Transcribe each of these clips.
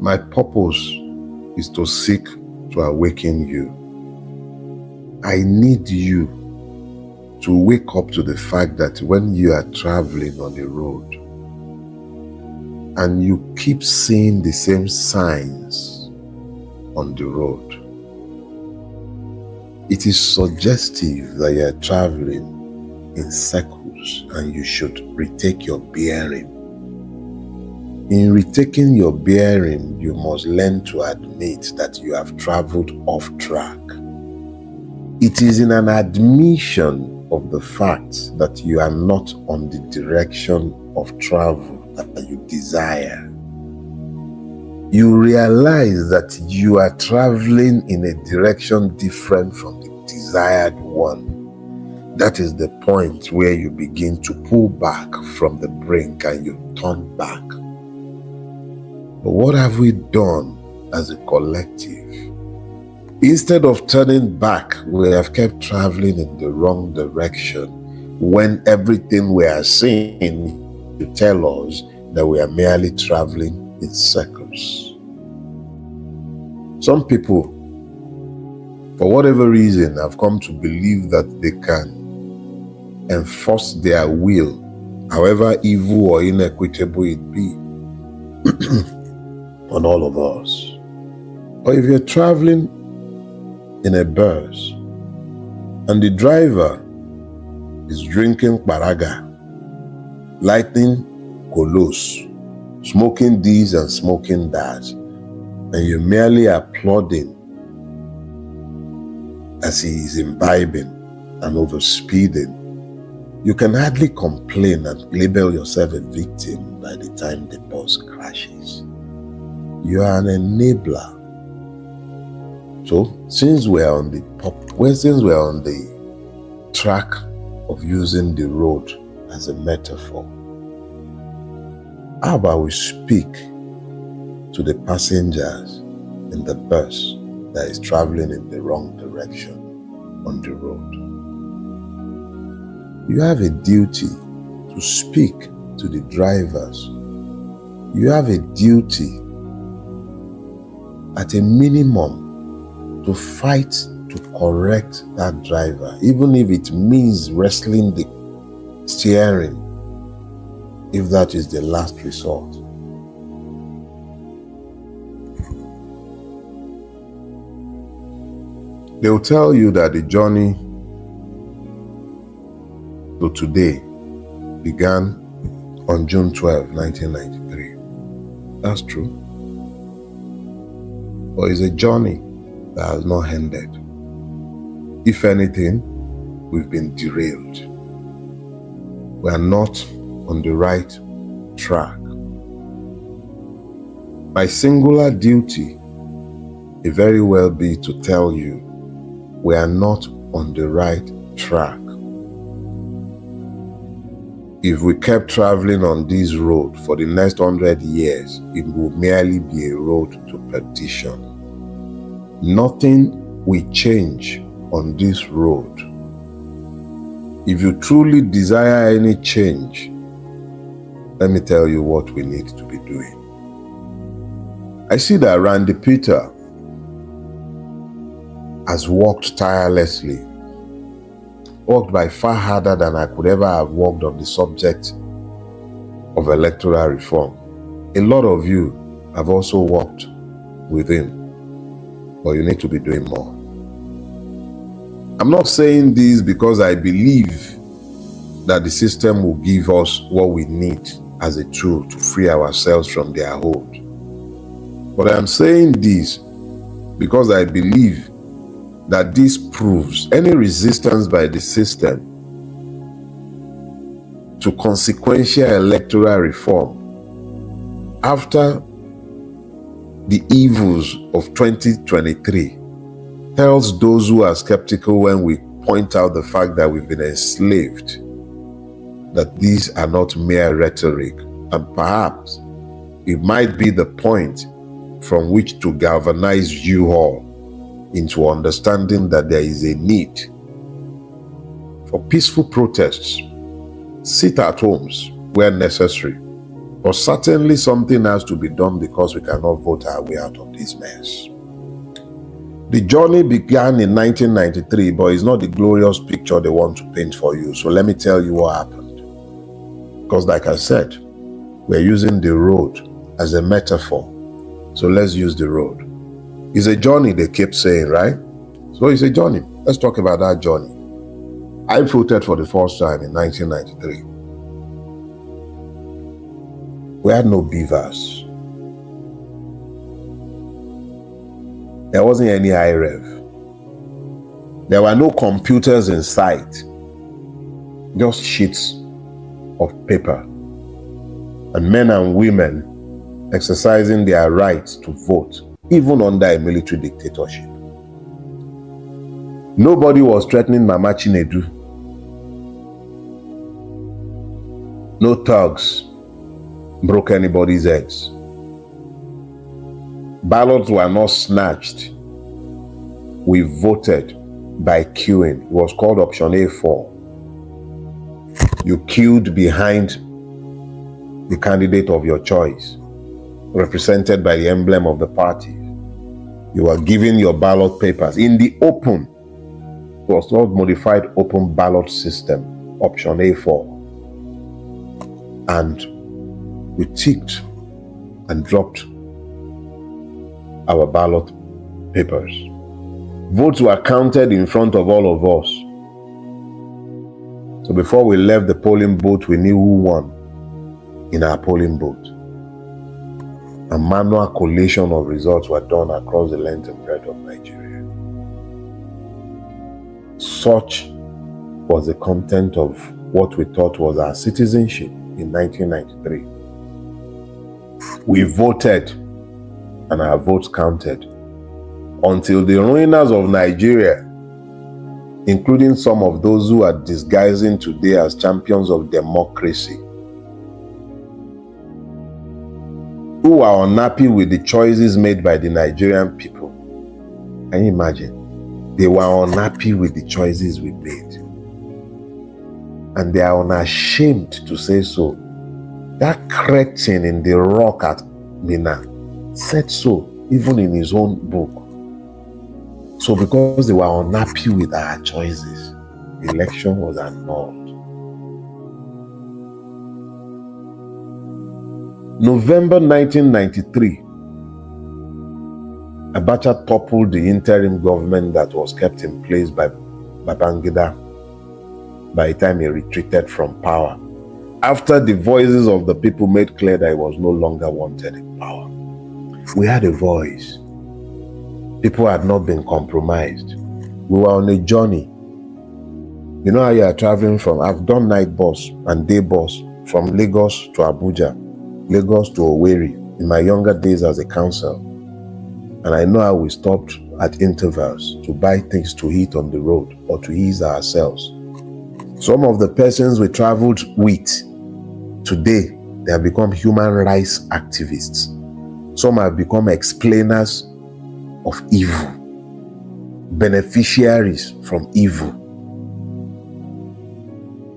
My purpose is to seek to awaken you. I need you to wake up to the fact that when you are traveling on the road and you keep seeing the same signs on the road, it is suggestive that you are traveling in circles and you should retake your bearing. In retaking your bearing, you must learn to admit that you have traveled off track. It is in an admission of the fact that you are not on the direction of travel that you desire. You realize that you are traveling in a direction different from the desired one. That is the point where you begin to pull back from the brink and you turn back. But what have we done as a collective? Instead of turning back, we have kept traveling in the wrong direction when everything we are seeing to tell us that we are merely traveling in circles. Some people, for whatever reason, have come to believe that they can enforce their will, however evil or inequitable it be, on all of us. Or if you're traveling in a bus and the driver is drinking paraga, lighting colos, smoking this and smoking that, and you're merely applauding as he is imbibing and overspeeding, you can hardly complain and label yourself a victim by the time the bus crashes. You are an enabler. So, since we're on the track of using the road as a metaphor, how about we speak to the passengers in the bus that is traveling in the wrong direction on the road? You have a duty to speak to the drivers. You have a duty, at a minimum, to fight to correct that driver, even if it means wrestling the steering, if that is the last resort. They will tell you that the journey to today began on June 12, 1993. That's true. But it's a journey that has not ended. If anything, we've been derailed. We are not on the right track. My singular duty may very well be to tell you we are not on the right track. If we kept traveling on this road for the next 100 years, it would merely be a road to perdition. Nothing will change on this road. If you truly desire any change, let me tell you what we need to be doing. I see that Randy Peter has worked tirelessly, worked by far harder than I could ever have worked on the subject of electoral reform. A lot of you have also worked with him, but you need to be doing more. I'm not saying this because I believe that the system will give us what we need as a tool to free ourselves from their hold. But I'm saying this because I believe that this proves any resistance by the system to consequential electoral reform after the evils of 2023 tells those who are skeptical when we point out the fact that we've been enslaved that these are not mere rhetoric, and perhaps it might be the point from which to galvanize you all into understanding that there is a need for peaceful protests. Sit at homes where necessary, But certainly something has to be done because we cannot vote our way out of this mess. The journey began in 1993, but it's not the glorious picture they want to paint for you. So let me tell you what happened. Because like I said, we're using the road as a metaphor. So let's use the road. It's a journey, they keep saying, right? So it's a journey. Let's talk about that journey. I voted for the first time in 1993. We had no beavers. There wasn't any IREV. There were no computers in sight. Just sheets of paper. And men and women exercising their rights to vote, even under a military dictatorship. Nobody was threatening Mama Chinedu. No thugs broke anybody's heads. Ballots were not snatched. We voted by queuing. It was called option A4. You queued behind the candidate of your choice, represented by the emblem of the party. You were given your ballot papers in the open. It was not modified open ballot system, option A4. And we ticked and dropped our ballot papers. Votes were counted in front of all of us. So before we left the polling booth, we knew who won in our polling booth. A manual collation of results were done across the length and breadth of Nigeria. Such was the content of what we thought was our citizenship in 1993. We voted and our votes counted until the ruiners of Nigeria, including some of those who are disguising today as champions of democracy, who are unhappy with the choices made by the Nigerian people. Can you imagine? They were unhappy with the choices we made. And they are unashamed to say so. That cretin in the rock at Mina said so, even in his own book. So because they were unhappy with our choices, the election was annulled. November 1993, Abacha toppled the interim government that was kept in place by Babangida by the time he retreated from power, after the voices of the people made clear that he was no longer wanted in power. We had a voice. People had not been compromised. We were on a journey. You know how you are traveling from, I've done night bus and day bus from Lagos to Abuja, Lagos to Owerri in my younger days as a counsel. And I know how we stopped at intervals to buy things to eat on the road or to ease ourselves. Some of the persons we traveled with today, they have become human rights activists. Some have become explainers of evil, beneficiaries from evil.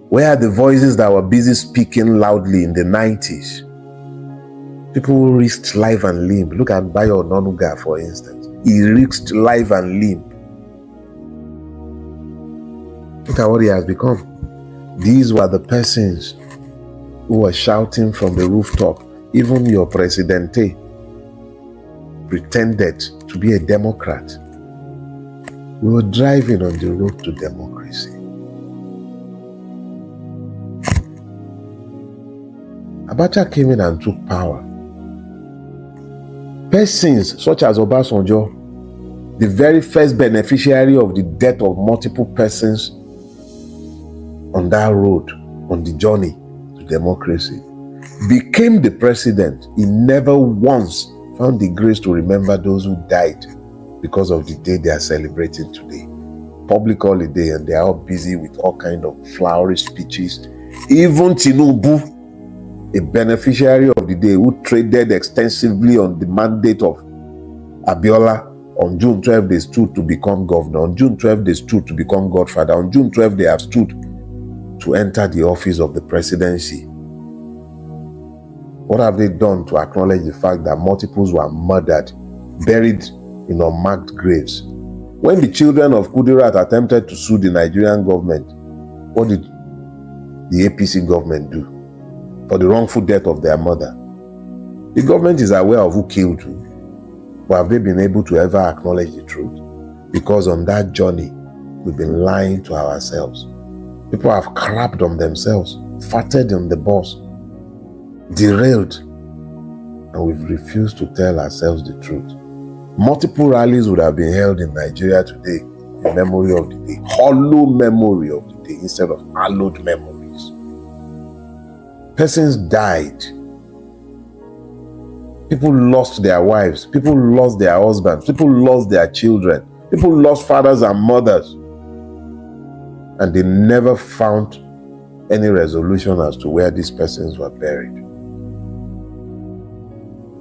Where are the voices that were busy speaking loudly in the 90s? People who risked life and limb. Look at Bayo Onanuga, for instance. He risked life and limb. Look at what he has become. These were the persons who were shouting from the rooftop. Even your presidente pretended to be a Democrat. We were driving on the road to democracy. Abacha came in and took power. Persons such as Obasanjo, the very first beneficiary of the death of multiple persons on that road, on the journey to democracy, became the president. He never once found the grace to remember those who died because of the day they are celebrating today. Public holiday, and they are all busy with all kinds of flowery speeches. Even Tinubu, a beneficiary of the day who traded extensively on the mandate of Abiola, on June 12 they stood to become governor. On June 12 they stood to become godfather. On June 12 they have stood to enter the office of the presidency. What have they done to acknowledge the fact that multiples were murdered, buried in unmarked graves? When the children of Kudirat attempted to sue the Nigerian government, what did the APC government do for the wrongful death of their mother? The government is aware of who killed who, but have they been able to ever acknowledge the truth? Because on that journey, we've been lying to ourselves. People have crapped on themselves, farted on the bus, derailed, and we've refused to tell ourselves the truth. Multiple rallies would have been held in Nigeria today in memory of the day, hollow memory of the day instead of hallowed memories. Persons died. People lost their wives. People lost their husbands. People lost their children. People lost fathers and mothers. And they never found any resolution as to where these persons were buried.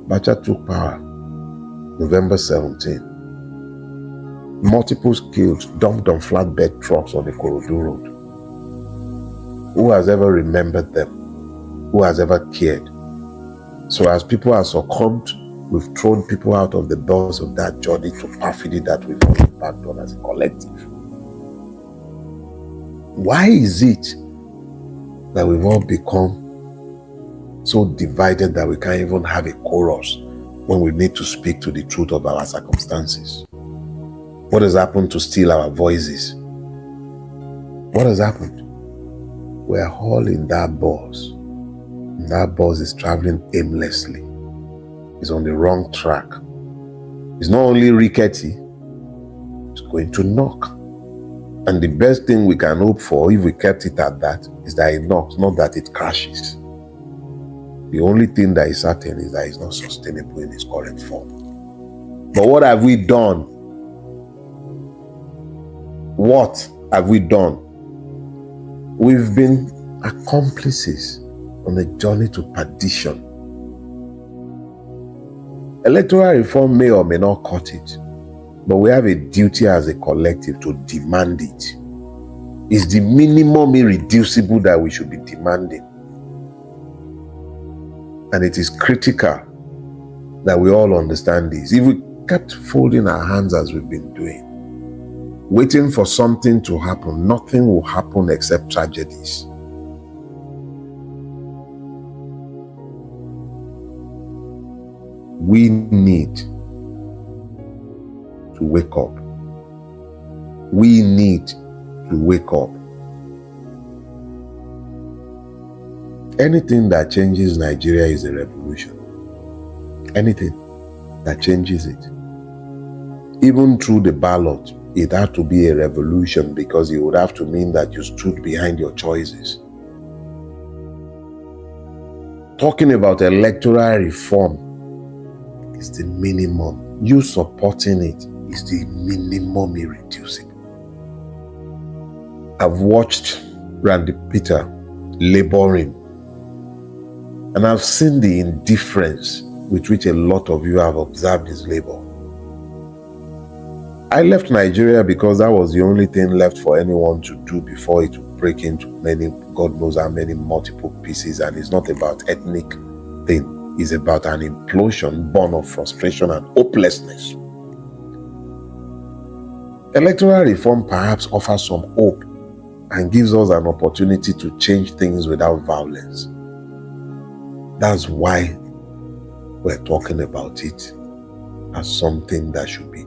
Bacha took power November 17. Multiples killed, dumped on flatbed trucks on the Ikorodu road. Who has ever remembered them? Who has ever cared? So as people have succumbed, we've thrown people out of the doors of that journey to perfidy that we've all embarked on as a collective. Why is it that we've all become so divided that we can't even have a chorus when we need to speak to the truth of our circumstances? What has happened to steal our voices? What has happened? We're all in that bus. And that bus is traveling aimlessly. It's on the wrong track. It's not only rickety, it's going to knock. And the best thing we can hope for, if we kept it at that, is that it knocks, not that it crashes. The only thing that is certain is that it's not sustainable in its current form. But what have we done? What have we done? We've been accomplices on a journey to perdition. Electoral reform may or may not cut it, but we have a duty as a collective to demand it. It's the minimum irreducible that we should be demanding. And it is critical that we all understand this. If we kept folding our hands as we've been doing, waiting for something to happen, nothing will happen except tragedies. We need to wake up. We need to wake up. Anything that changes Nigeria is a revolution. Anything that changes it. Even through the ballot, it had to be a revolution because it would have to mean that you stood behind your choices. Talking about electoral reform is the minimum. You supporting it is the minimum irreducible. I've watched Randy Peter laboring, and I've seen the indifference with which a lot of you have observed his labor. I left Nigeria because that was the only thing left for anyone to do before it would break into many, God knows how many multiple pieces. And it's not about ethnic thing. It's about an implosion born of frustration and hopelessness. Electoral reform perhaps offers some hope and gives us an opportunity to change things without violence. That's why we're talking about it as something that should be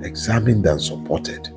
examined and supported.